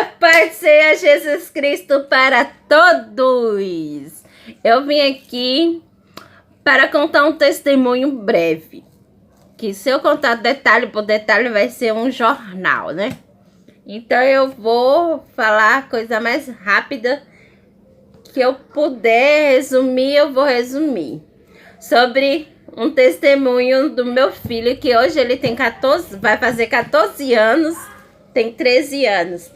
Paz seja Jesus Cristo para todos! Eu vim aqui para contar um testemunho breve. Que se eu contar detalhe por detalhe vai ser um jornal, né? Então eu vou falar a coisa mais rápida que eu puder resumir, eu vou resumir. Sobre um testemunho do meu filho, que hoje ele tem 14, vai fazer 14 anos, tem 13 anos.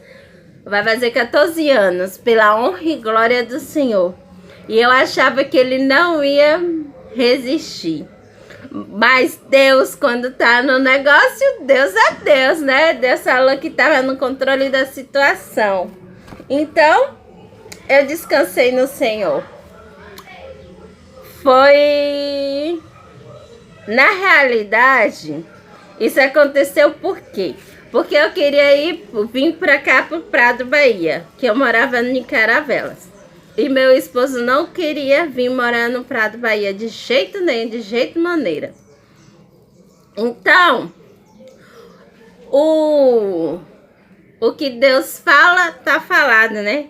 Vai fazer 14 anos, pela honra e glória do Senhor. E eu achava que ele não ia resistir. Mas Deus, quando tá no negócio, Deus é Deus, né? Deus falou que tava no controle da situação. Então, eu descansei no Senhor. Foi... Na realidade, isso aconteceu por quê? Porque eu queria vir pra cá, pro Prado, Bahia, que eu morava em Caravelas. E meu esposo não queria vir morar no Prado, Bahia, de jeito nenhum, de jeito maneira. Então, o que Deus fala, tá falado, né?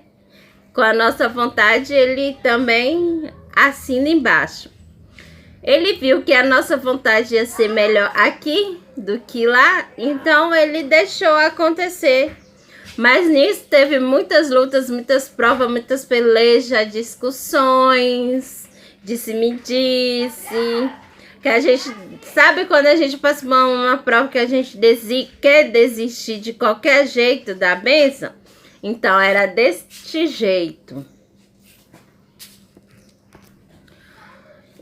Com a nossa vontade, ele também assina embaixo. Ele viu que a nossa vontade ia ser melhor aqui do que lá, então ele deixou acontecer. Mas nisso teve muitas lutas, muitas provas, muitas pelejas, discussões, disse-me-disse. Que a gente sabe quando a gente passa por uma prova que a gente quer desistir de qualquer jeito da bênção? Então era deste jeito.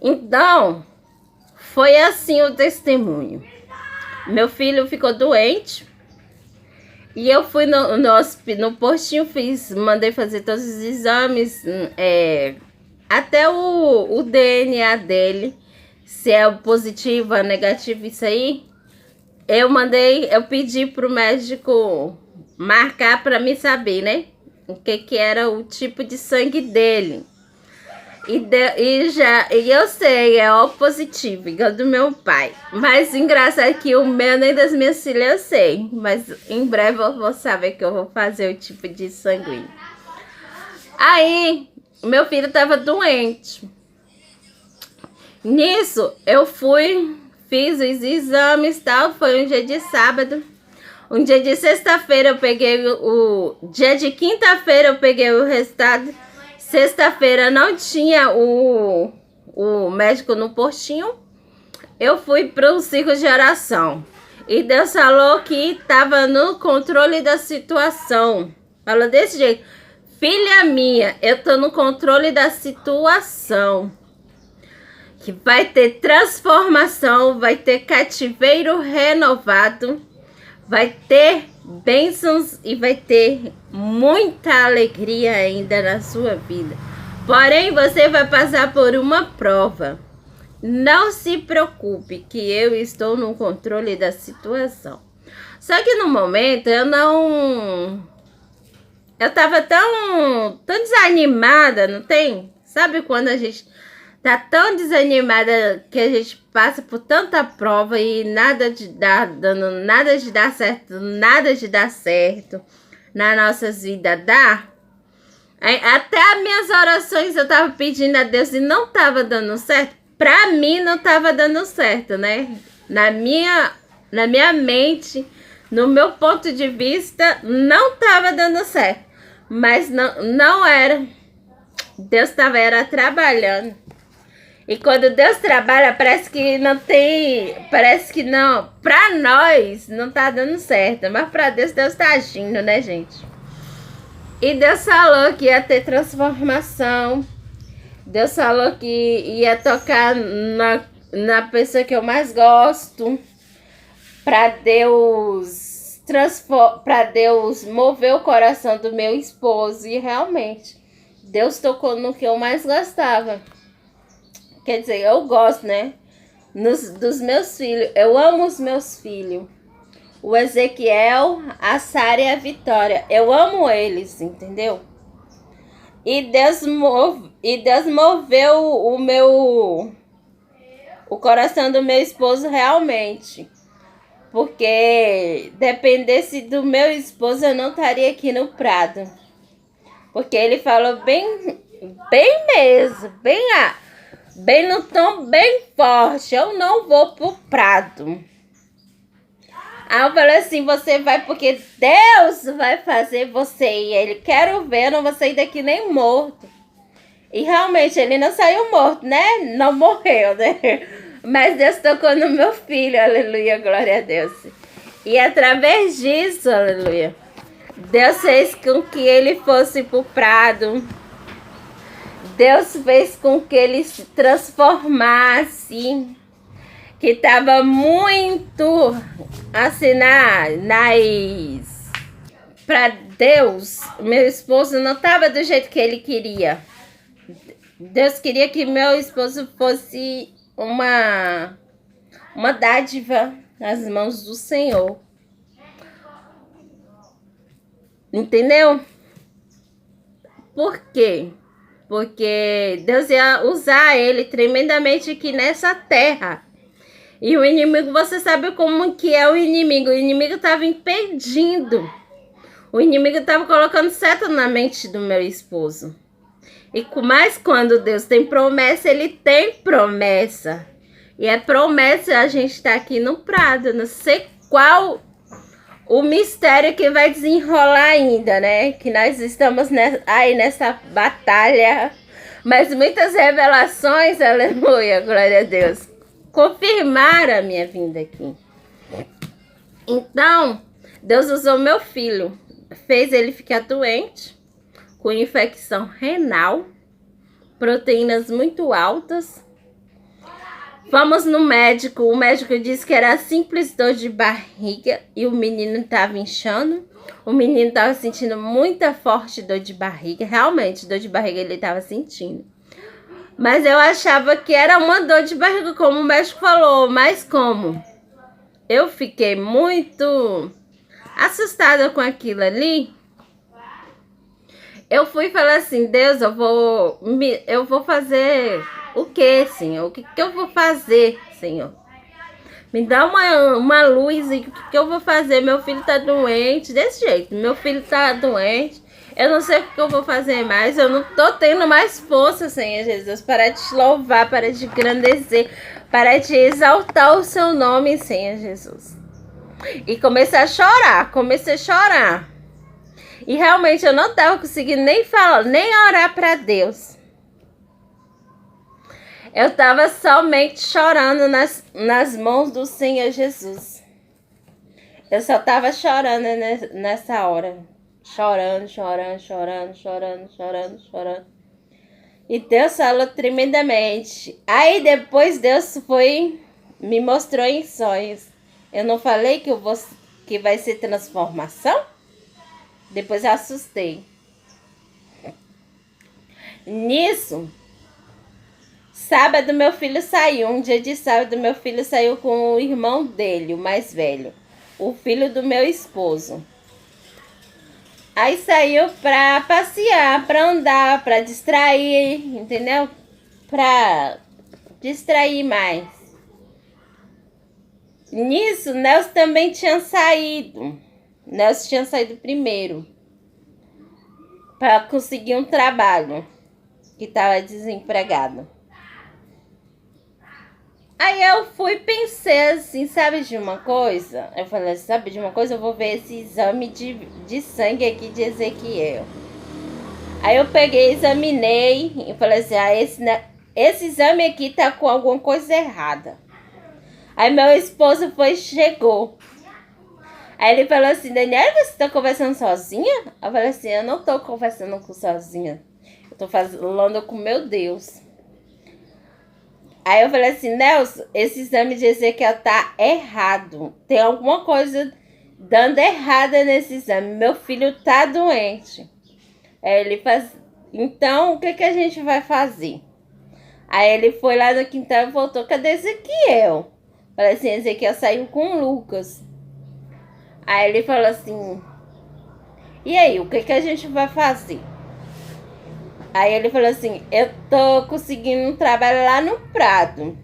Então, foi assim o testemunho. Meu filho ficou doente e eu fui no postinho, mandei fazer todos os exames, até o DNA dele, se é positivo ou negativo, isso aí. Eu pedi pro médico marcar para me saber, né? O que era o tipo de sangue dele. E eu sei, é O positivo, igual do meu pai. Mas engraçado que o meu nem das minhas filhas eu sei. Mas em breve eu vou saber que eu vou fazer o tipo de sanguíneo. Aí, meu filho estava doente. Nisso, eu fiz os exames e tal. Foi um dia de sábado. Um dia de sexta-feira eu peguei dia de quinta-feira eu peguei o resultado. Sexta-feira não tinha o médico no postinho. Eu fui para o círculo de oração. E Deus falou que estava no controle da situação. Falou desse jeito. Filha minha, eu estou no controle da situação. Que vai ter transformação, vai ter cativeiro renovado. Vai ter bênçãos e vai ter muita alegria ainda na sua vida. Porém, você vai passar por uma prova. Não se preocupe que eu estou no controle da situação. Só que no momento eu estava tão desanimada, não tem? Sabe quando a gente tá tão desanimada que a gente passa por tanta prova e nada de dar certo nas nossas vidas dá? Até as minhas orações eu tava pedindo a Deus e não tava dando certo. Pra mim não tava dando certo, né? Na minha mente, no meu ponto de vista, não tava dando certo. Mas não era. Deus era trabalhando. E quando Deus trabalha, parece que não, pra nós não tá dando certo, mas pra Deus tá agindo, né, gente? E Deus falou que ia ter transformação, Deus falou que ia tocar na pessoa que eu mais gosto, pra Deus mover o coração do meu esposo, e realmente, Deus tocou no que eu mais gostava. Quer dizer, eu gosto, né? Dos meus filhos. Eu amo os meus filhos. O Ezequiel, a Sara e a Vitória. Eu amo eles, entendeu? E Deus moveu o coração do meu esposo realmente. Porque dependesse do meu esposo, eu não estaria aqui no Prado. Porque ele falou bem mesmo, bem no tom bem forte. Eu não vou pro Prado. Aí eu falei assim, você vai porque Deus vai fazer você ir. Ele, quero ver, eu não vou sair daqui nem morto. E realmente ele não saiu morto, né? Não morreu, né? Mas Deus tocou no meu filho, aleluia, glória a Deus. E através disso, aleluia, Deus fez com que ele fosse pro Prado. Deus fez com que ele se transformasse. Que estava muito assim para Deus, meu esposo não estava do jeito que ele queria. Deus queria que meu esposo fosse uma dádiva nas mãos do Senhor. Entendeu? Por quê? Porque Deus ia usar ele tremendamente aqui nessa terra. E o inimigo, você sabe como que é o inimigo? O inimigo estava impedindo. O inimigo estava colocando seta na mente do meu esposo. Mas quando Deus tem promessa, ele tem promessa. E a promessa, a gente está aqui no Prado. Não sei qual o mistério que vai desenrolar ainda, né? Que nós estamos aí nessa batalha. Mas muitas revelações, aleluia, glória a Deus, confirmaram a minha vinda aqui. Então, Deus usou meu filho. Fez ele ficar doente, com infecção renal, proteínas muito altas. Fomos no médico, o médico disse que era simples dor de barriga e o menino estava inchando. O menino estava sentindo muita forte dor de barriga, realmente dor de barriga ele estava sentindo. Mas eu achava que era uma dor de barriga, como o médico falou, mas como eu fiquei muito assustada com aquilo ali, eu fui falar assim, Deus, eu vou fazer o que, Senhor? O que eu vou fazer, Senhor? Me dá uma luz e o que eu vou fazer? Meu filho tá doente, desse jeito, meu filho tá doente, eu não sei o que eu vou fazer mais, eu não tô tendo mais força, Senhor Jesus, para te louvar, para te engrandecer, para te exaltar o seu nome, Senhor Jesus. E comecei a chorar. E realmente eu não estava conseguindo nem falar, nem orar para Deus. Eu estava somente chorando nas mãos do Senhor Jesus. Eu só estava chorando nessa hora. Chorando. E Deus falou tremendamente. Aí depois Deus me mostrou em sonhos. Eu não falei que vai ser transformação? Depois eu assustei. Nisso, sábado meu filho saiu. Um dia de sábado meu filho saiu com o irmão dele, o mais velho. O filho do meu esposo. Aí saiu pra passear, pra andar, pra distrair, entendeu? Pra distrair mais. Nisso, Nelson também tinha saído. Nelson tinha saído primeiro para conseguir um trabalho, que estava desempregado. Aí eu pensei assim, sabe de uma coisa? Eu falei, sabe de uma coisa? Eu vou ver esse exame de sangue aqui de Ezequiel. Aí eu peguei, examinei e falei assim, esse exame aqui tá com alguma coisa errada. Aí meu esposo chegou. Aí ele falou assim, Daniela, você tá conversando sozinha? Eu falei assim, eu não tô conversando sozinha. Eu tô falando com meu Deus. Aí eu falei assim, Nelson, esse exame de Ezequiel tá errado. Tem alguma coisa dando errada nesse exame. Meu filho tá doente. Aí ele então, o que a gente vai fazer? Aí ele foi lá no quintal e voltou, cadê Ezequiel? Falei assim, Ezequiel saiu com o Lucas. Aí ele falou assim, e aí, o que a gente vai fazer? Aí ele falou assim, eu tô conseguindo um trabalho lá no Prado.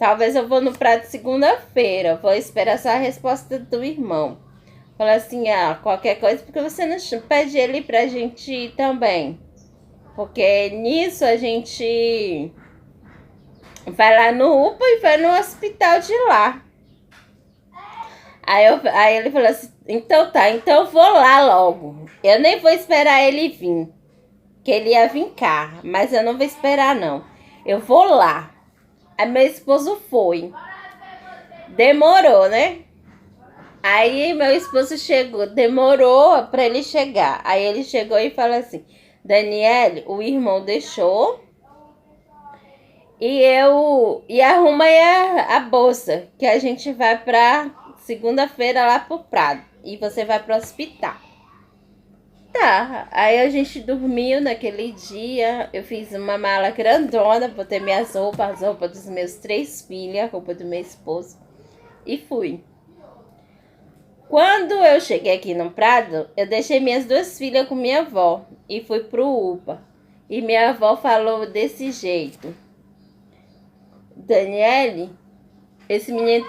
talvez eu vou no prato segunda-feira. Vou esperar só a resposta do irmão. Fala assim, qualquer coisa, porque você não pede ele pra gente ir também. Porque nisso a gente vai lá no UPA e vai no hospital de lá. Aí ele falou assim, então tá, então eu vou lá logo. Eu nem vou esperar ele vir. Que ele ia vir cá, mas eu não vou esperar não. Eu vou lá. Aí meu esposo foi. Demorou, né? Aí meu esposo chegou, demorou pra ele chegar. Aí ele chegou e falou assim, Daniele, o irmão deixou e arruma aí a bolsa, que a gente vai pra segunda-feira lá pro Prado. E você vai pro hospital. Tá, aí a gente dormiu naquele dia, eu fiz uma mala grandona, botei minhas roupas, as roupas dos meus 3 filhos, a roupa do meu esposo e fui. Quando eu cheguei aqui no Prado, eu deixei minhas 2 filhas com minha avó e fui pro UPA. E minha avó falou desse jeito, Daniele, esse menino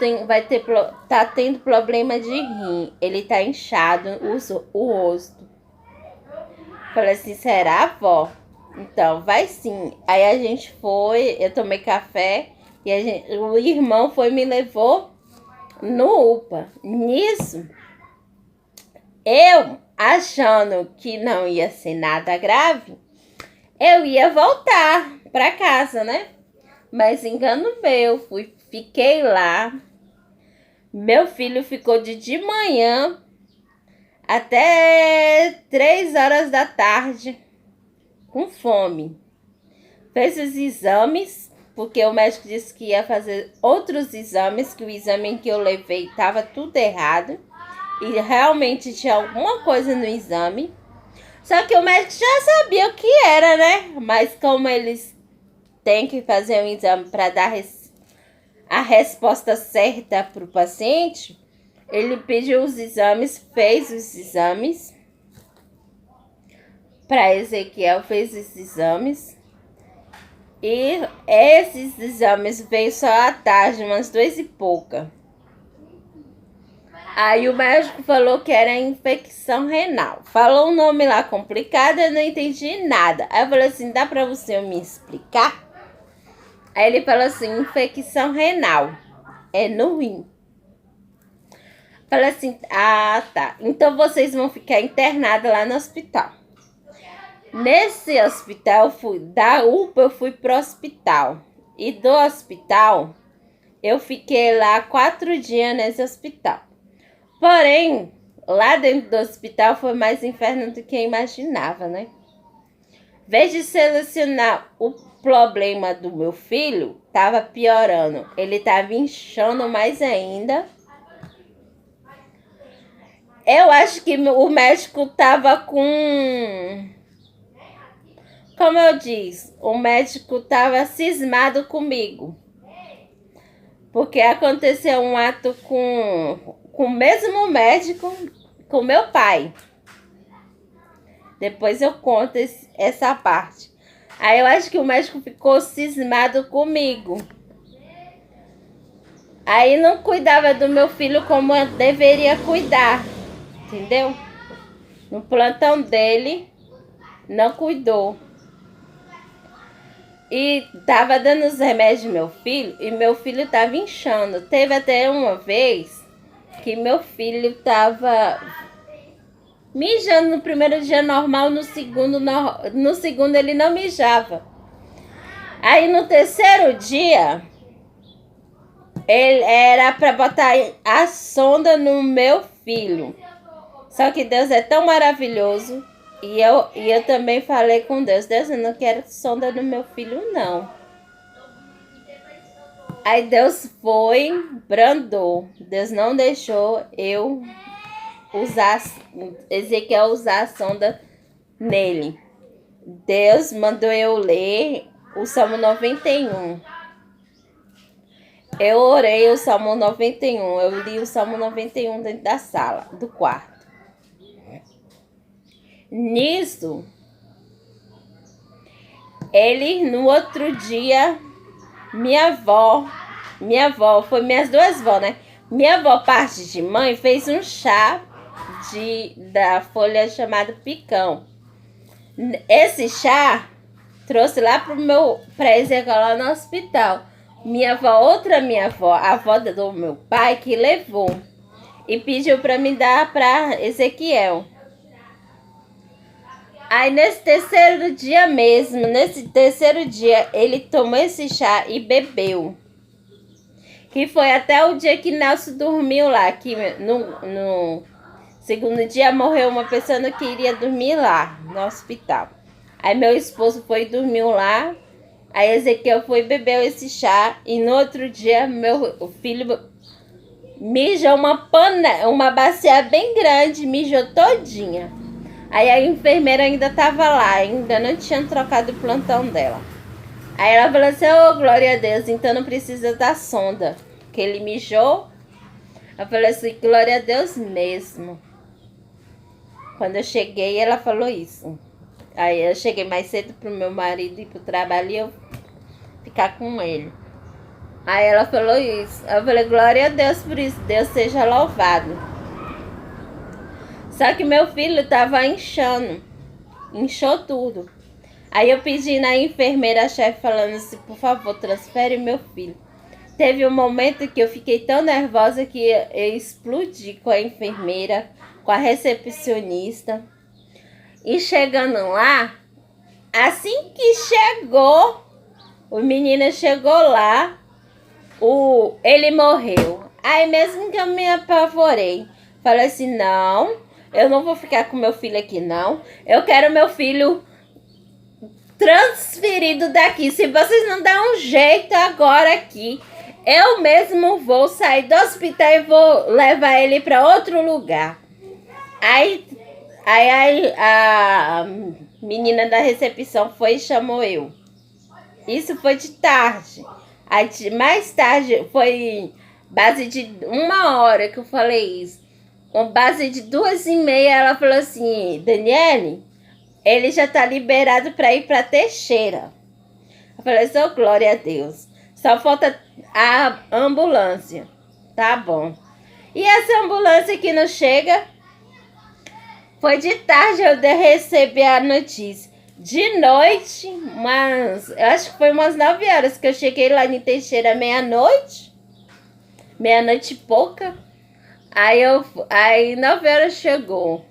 tá tendo problema de rim, ele tá inchado o rosto. Falei assim, será, vó? Então, vai sim. Aí a gente foi, eu tomei café e o irmão foi e me levou no UPA. Nisso, eu achando que não ia ser nada grave, eu ia voltar pra casa, né? Mas engano meu, fiquei lá. Meu filho ficou de manhã até 3 horas da tarde, com fome. Fez os exames, porque o médico disse que ia fazer outros exames, que o exame que eu levei estava tudo errado. E realmente tinha alguma coisa no exame. Só que o médico já sabia o que era, né? Mas como eles têm que fazer um exame para dar a resposta certa para o paciente, ele pediu os exames, fez os exames. Para Ezequiel, fez os exames. E esses exames veio só à tarde, umas 2 e pouca. Aí o médico falou que era infecção renal. Falou um nome lá complicado, eu não entendi nada. Aí eu falei assim, dá para você me explicar? Aí ele falou assim, infecção renal. É no rim. Falei assim, tá. Então vocês vão ficar internados lá no hospital. Nesse hospital, da UPA eu fui pro hospital. E do hospital, eu fiquei lá 4 dias nesse hospital. Porém, lá dentro do hospital foi mais inferno do que eu imaginava, né? Em vez de solucionar o problema do meu filho, tava piorando. Ele tava inchando mais ainda. Eu acho que o médico tava com... Como eu disse, o médico tava cismado comigo. Porque aconteceu um ato com o mesmo médico, com meu pai. Depois eu conto essa parte. Aí eu acho que o médico ficou cismado comigo. Aí não cuidava do meu filho como eu deveria cuidar. Entendeu? No plantão dele, não cuidou. E tava dando os remédios ao meu filho, e meu filho tava inchando. Teve até uma vez que meu filho tava mijando no primeiro dia normal, no segundo ele não mijava. Aí no terceiro dia, ele era para botar a sonda no meu filho. Só que Deus é tão maravilhoso. E eu também falei com Deus, Deus, eu não quero sonda no meu filho, não. Aí Deus brandou. Deus não deixou eu Ezequiel usar a sonda nele. Deus mandou eu ler o Salmo 91. Eu orei o Salmo 91. Eu li o Salmo 91 dentro da sala, do quarto. Nisso, no outro dia, minha avó minha avó, foi minhas duas vó, né? Minha avó, parte de mãe, fez um chá da folha chamada picão. Esse chá trouxe lá pra Ezequiel lá no hospital. Minha avó, a avó do meu pai, que levou e pediu para me dar para Ezequiel. Aí nesse terceiro dia, ele tomou esse chá e bebeu. Que foi até o dia que Nelson dormiu lá, que no segundo dia morreu uma pessoa que não queria dormir lá no hospital. Aí meu esposo foi e dormiu lá. Aí Ezequiel foi e bebeu esse chá. E no outro dia, meu filho mijou uma bacia bem grande, mijou todinha. Aí a enfermeira ainda estava lá, ainda não tinha trocado o plantão dela. Aí ela falou assim, oh, glória a Deus, então não precisa da sonda. Que ele mijou. Eu falei assim, glória a Deus mesmo. Quando eu cheguei, ela falou isso. Aí eu cheguei mais cedo pro meu marido ir pro trabalho e eu ficar com ele. Aí ela falou isso. Eu falei, glória a Deus por isso. Deus seja louvado. Só que meu filho tava inchando. Inchou tudo. Aí eu pedi na enfermeira-chefe falando assim, por favor, transfere meu filho. Teve um momento que eu fiquei tão nervosa que eu explodi com a enfermeira, com a recepcionista. E chegando lá, assim que chegou, o menino chegou lá, ele morreu. Aí mesmo que eu me apavorei, falei assim, não, eu não vou ficar com meu filho aqui não. Eu quero meu filho transferido daqui. Se vocês não dão um jeito agora aqui, eu mesmo vou sair do hospital e vou levar ele para outro lugar. Aí a menina da recepção foi e chamou eu. Isso foi de tarde. Aí mais tarde, foi base de 1 hora que eu falei isso. Com base de 2h30, ela falou assim, Daniele, ele já tá liberado para ir para Teixeira. Eu falei, oh, glória a Deus. Só falta a ambulância. Tá bom. E essa ambulância que não chega? Foi de tarde eu recebi a notícia. De noite, eu acho que foi umas 9 horas que eu cheguei lá em Teixeira, meia-noite e pouca. Aí 9 horas chegou.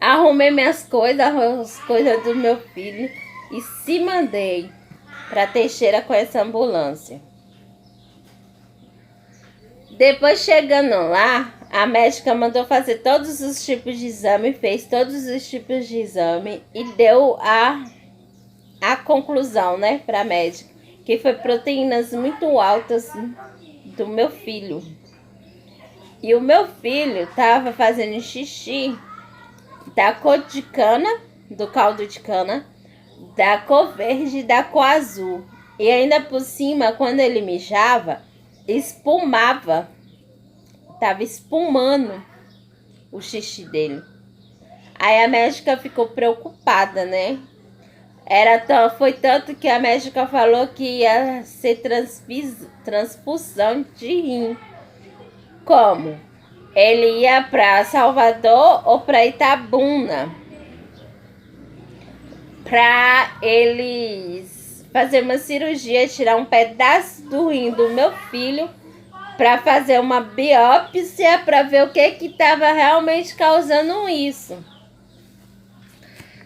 Arrumei minhas coisas, as coisas do meu filho e se mandei para Teixeira com essa ambulância. Depois chegando lá, a médica mandou fazer todos os tipos de exame, fez todos os tipos de exame e deu a conclusão, né, para a médica, que foi proteínas muito altas do meu filho. E o meu filho estava fazendo xixi da cor de cana, do caldo de cana, da cor verde e da cor azul. E ainda por cima, quando ele mijava, espumava. Tava espumando o xixi dele. Aí a médica ficou preocupada, né? Foi tanto que a médica falou que ia ser transfusão de rim. Como? Ele ia para Salvador ou para Itabuna para eles fazer uma cirurgia, tirar um pedaço do rim do meu filho para fazer uma biópsia para ver o que estava realmente causando isso.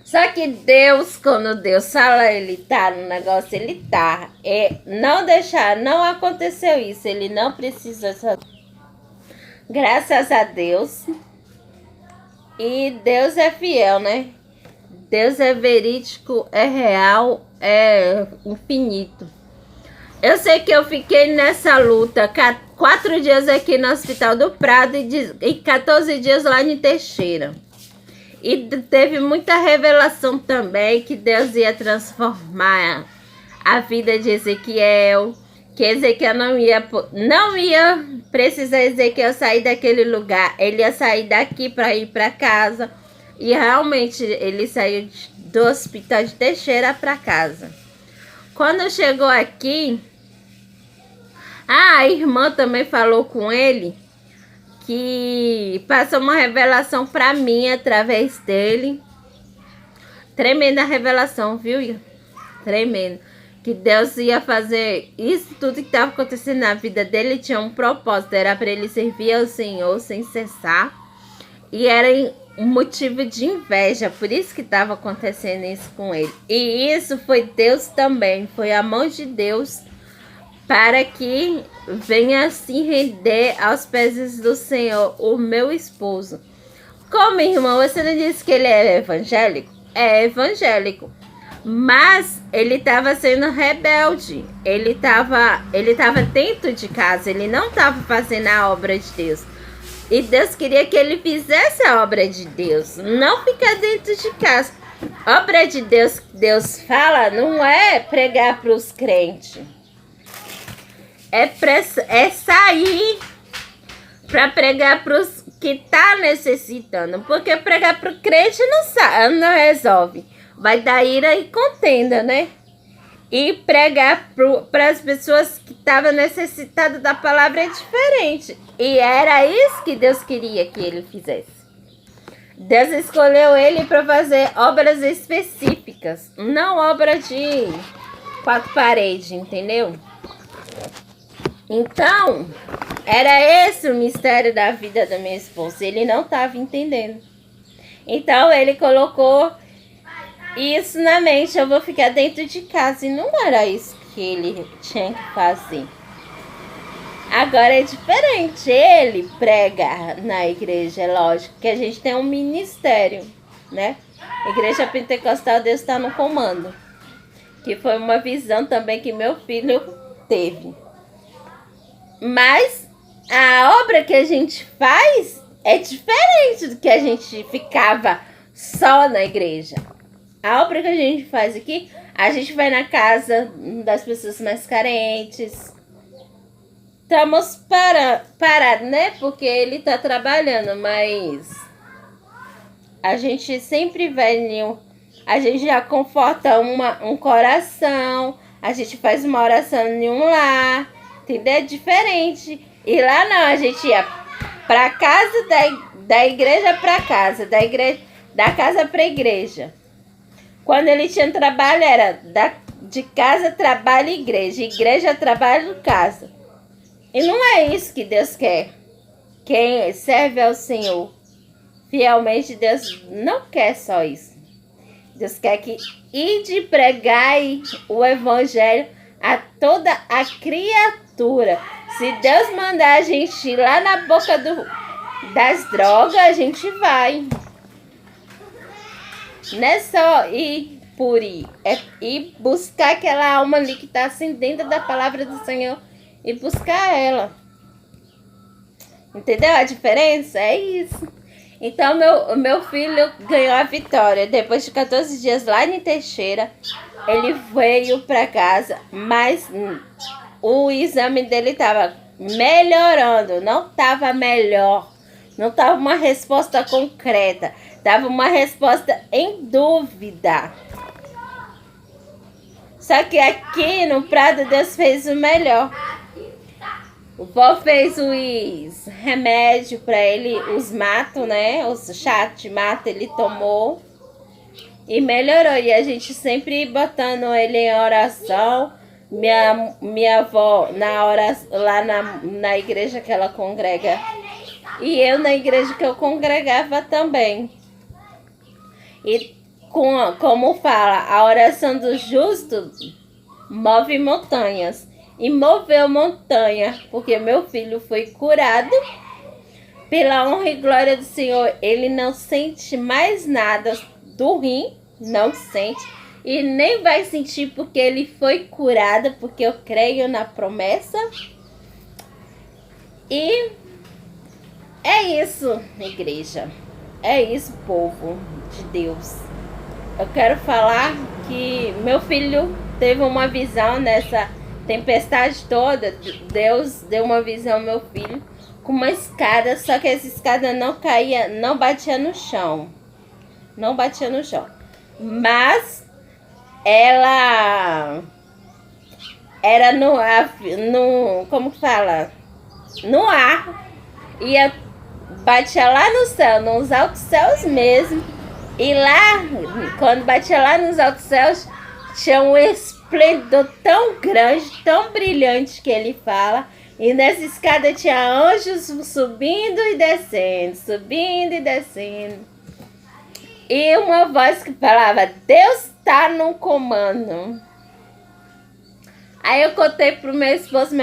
Só que Deus, quando Deus fala, ele tá no negócio, ele tá. Não aconteceu isso, ele não precisa. Graças a Deus. E Deus é fiel, né? Deus é verídico, é real, é infinito. Eu sei que eu fiquei nessa luta 4 dias aqui no Hospital do Prado e 14 dias lá em Teixeira. E teve muita revelação também que Deus ia transformar a vida de Ezequiel, que Ezequiel não ia precisar Ezequiel sair daquele lugar, ele ia sair daqui para ir para casa. E realmente ele saiu do Hospital de Teixeira para casa. Quando chegou aqui, Ah, a irmã também falou com ele que passou uma revelação para mim através dele. Tremenda revelação, viu? Tremendo. Que Deus ia fazer isso tudo que estava acontecendo na vida dele, tinha um propósito, era para ele servir ao Senhor sem cessar. E era um motivo de inveja, por isso que estava acontecendo isso com ele. E isso foi Deus também, foi a mão de Deus para que venha se render aos pés do Senhor, o meu esposo. Como, irmão, você não disse que ele é evangélico? É evangélico. Mas ele estava sendo rebelde. Ele estava dentro de casa. Ele não estava fazendo a obra de Deus. E Deus queria que ele fizesse a obra de Deus. Não ficar dentro de casa. Obra de Deus que Deus fala não é pregar para os crentes. É sair para pregar para os que tá necessitando. Porque pregar para o crente não resolve. Vai dar ira e contenda, né? E pregar para as pessoas que estavam necessitadas da palavra é diferente. E era isso que Deus queria que ele fizesse. Deus escolheu ele para fazer obras específicas. Não obra de 4 paredes, entendeu? Então, era esse o mistério da vida do meu esposo. Ele não estava entendendo. Então, ele colocou isso na mente. Eu vou ficar dentro de casa. E não era isso que ele tinha que fazer. Agora é diferente. Ele prega na igreja. É lógico que a gente tem um ministério, né? Igreja Pentecostal, Deus está no comando. Que foi uma visão também que meu filho teve. Mas a obra que a gente faz é diferente do que a gente ficava só na igreja. A obra que a gente faz aqui, a gente vai na casa das pessoas mais carentes. Estamos parados, né? Porque ele tá trabalhando, mas a gente sempre vai, a gente já conforta um coração, a gente faz uma oração em um lar, entendeu? É diferente. E lá não, a gente ia pra casa, da igreja pra casa, da casa pra igreja. Quando ele tinha trabalho, era de casa, trabalho, igreja. Igreja, trabalho, casa. E não é isso que Deus quer. Quem serve ao Senhor fielmente, Deus não quer só isso. Deus quer que ide pregar o evangelho a toda a criatura. Se Deus mandar a gente ir lá na boca das drogas, a gente vai. Não é só ir por ir. É ir buscar aquela alma ali que está assim dentro da palavra do Senhor e buscar ela. Entendeu a diferença? É isso. Então, meu filho ganhou a vitória. Depois de 14 dias lá em Teixeira, ele veio para casa, mas o exame dele estava melhorando, não estava melhor, não estava uma resposta concreta, estava uma resposta em dúvida. Só que aqui no Prado Deus fez o melhor. O vó fez os remédios para ele, os mato, né? Os chá de mato ele tomou e melhorou. E a gente sempre botando ele em oração. Minha avó lá na igreja que ela congrega. E eu na igreja que eu congregava também. E como fala, a oração do justo move montanhas. E moveu montanha, porque meu filho foi curado. Pela honra e glória do Senhor, ele não sente mais nada do rim, não sente. E nem vai sentir porque ele foi curado, porque eu creio na promessa. E é isso, igreja. É isso, povo de Deus. Eu quero falar que meu filho teve uma visão nessa tempestade toda. Deus deu uma visão ao meu filho com uma escada, só que essa escada não caía, não batia no chão. Não batia no chão. Mas ela era no como que fala? No ar. Ia, batia lá no céu, nos altos céus mesmo. E lá, quando batia lá nos altos céus, tinha um esplendor tão grande, tão brilhante que ele fala. E nessa escada tinha anjos subindo e descendo, subindo e descendo. E uma voz que falava, Deus está no comando. Aí eu contei pro meu esposo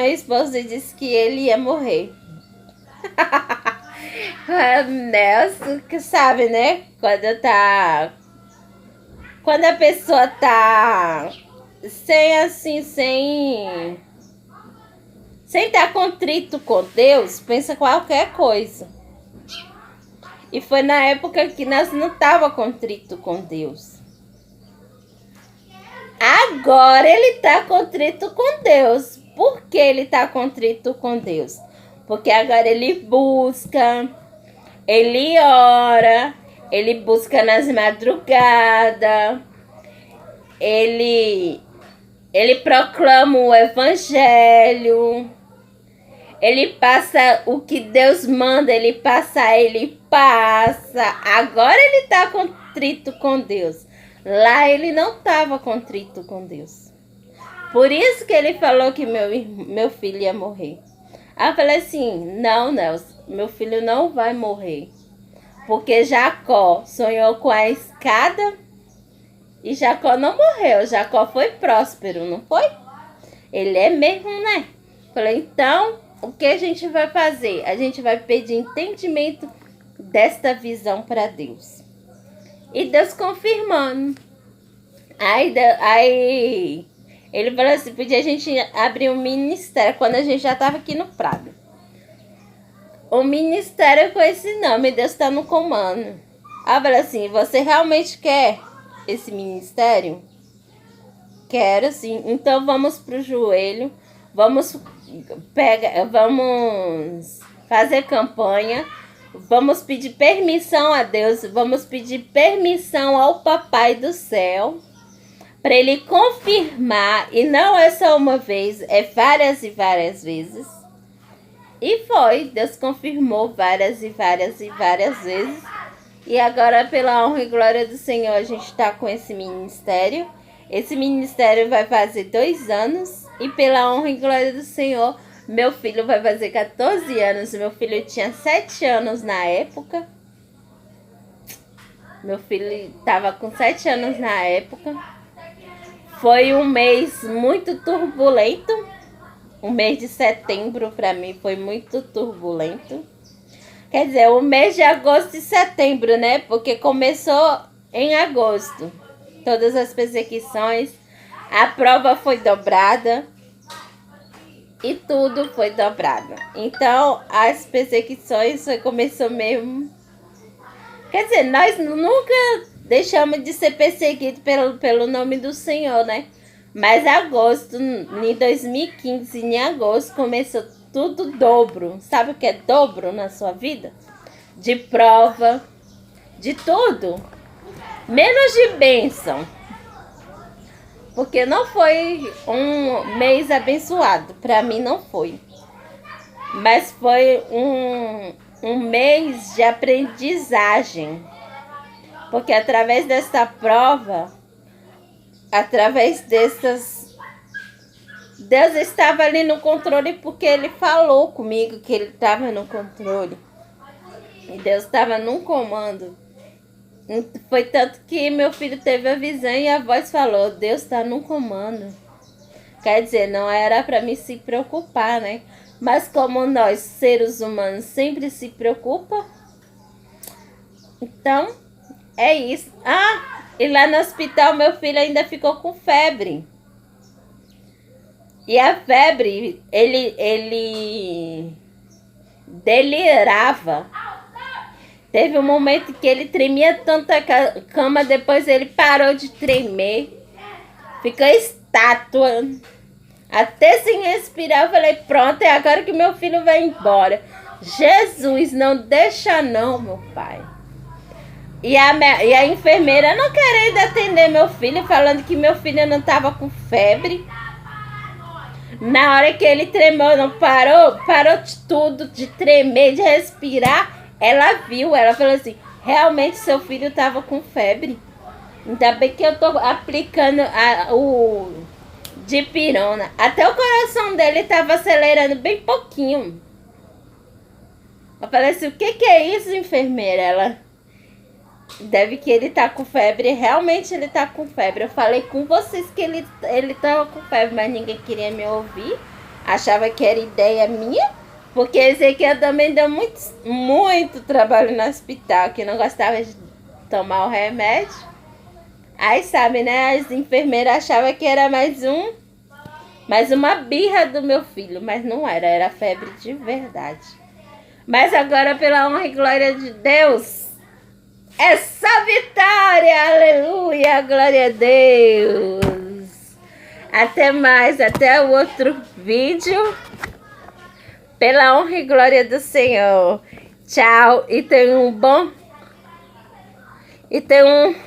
disse que ele ia morrer. Nelson, que sabe, né? Quando a pessoa tá sem estar contrito com Deus, pensa qualquer coisa. E foi na época que nós não tava contrito com Deus. Agora ele tá contrito com Deus. Por que ele tá contrito com Deus? Porque agora ele busca, ele ora, ele busca nas madrugadas, ele proclama o evangelho, ele passa o que Deus manda, ele passa. Agora ele está contrito com Deus. Lá ele não estava contrito com Deus. Por isso que ele falou que meu filho ia morrer. Aí eu falei assim, não, Nelson, meu filho não vai morrer. Porque Jacó sonhou com a escada e Jacó não morreu. Jacó foi próspero, não foi? Ele é mesmo, né? Falei, então, o que a gente vai fazer? A gente vai pedir entendimento desta visão para Deus. E Deus confirmando. Aí ele falou assim, podia a gente abrir um ministério quando a gente já estava aqui no Prado. O ministério com esse nome, Deus está no comando. Aí eu falei assim, você realmente quer esse ministério? Quero sim. Então vamos pro joelho, vamos fazer campanha, vamos pedir permissão a Deus, vamos pedir permissão ao Papai do Céu, para ele confirmar, e não é só uma vez, é várias e várias vezes. E foi, Deus confirmou várias e várias e várias vezes. E agora, pela honra e glória do Senhor, a gente está com esse ministério. Esse ministério vai fazer 2 anos. E pela honra e glória do Senhor, meu filho vai fazer 14 anos. Meu filho tinha 7 anos na época. Meu filho estava com 7 anos na época. Foi um mês muito turbulento. O mês de setembro para mim foi muito turbulento. Quer dizer, o mês de agosto e setembro, né? Porque começou em agosto. Todas as perseguições. A prova foi dobrada. E tudo foi dobrado. Então, as perseguições começou mesmo. Quer dizer, nós nunca deixamos de ser perseguidos pelo nome do Senhor, né? Mas agosto, em 2015, em agosto, começou tudo dobro. Sabe o que é dobro na sua vida? De prova, de tudo. Menos de bênção. Porque não foi um mês abençoado. Para mim não foi. Mas foi um mês de aprendizagem. Porque através desta prova, através dessas... Deus estava ali no controle porque Ele falou comigo que Ele estava no controle. E Deus estava no comando. Foi tanto que meu filho teve a visão e a voz falou, Deus está no comando. Quer dizer, não era para mim se preocupar, né? Mas como nós, seres humanos, sempre se preocupam, então é isso. E lá no hospital meu filho ainda ficou com febre. E a febre, ele delirava. Teve um momento que ele tremia tanto a cama, depois ele parou de tremer. Ficou estátua. Até sem respirar, eu falei, pronto, é agora que meu filho vai embora. Jesus, não deixa não, meu pai. E a enfermeira não querendo atender meu filho, falando que meu filho não estava com febre. Na hora que ele tremeu, não parou de tudo, de tremer, de respirar. Ela viu, ela falou assim, realmente seu filho estava com febre. Ainda bem que eu tô aplicando o dipirona. Até o coração dele estava acelerando bem pouquinho. Eu falei assim, o que é isso, enfermeira? Ela, deve que ele tá com febre. Realmente ele tá com febre. Eu falei com vocês que ele tava com febre, mas ninguém queria me ouvir. Achava que era ideia minha. Porque esse aqui eu também deu muito trabalho no hospital, que não gostava de tomar o remédio. Aí sabe, né? As enfermeiras achavam que era mais uma birra do meu filho. Mas não era, era febre de verdade. Mas agora, pela honra e glória de Deus, é só vitória! Aleluia! Glória a Deus! Até mais, até o outro vídeo. Pela honra e glória do Senhor. Tchau e tenham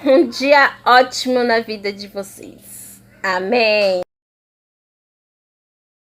um dia ótimo na vida de vocês. Amém!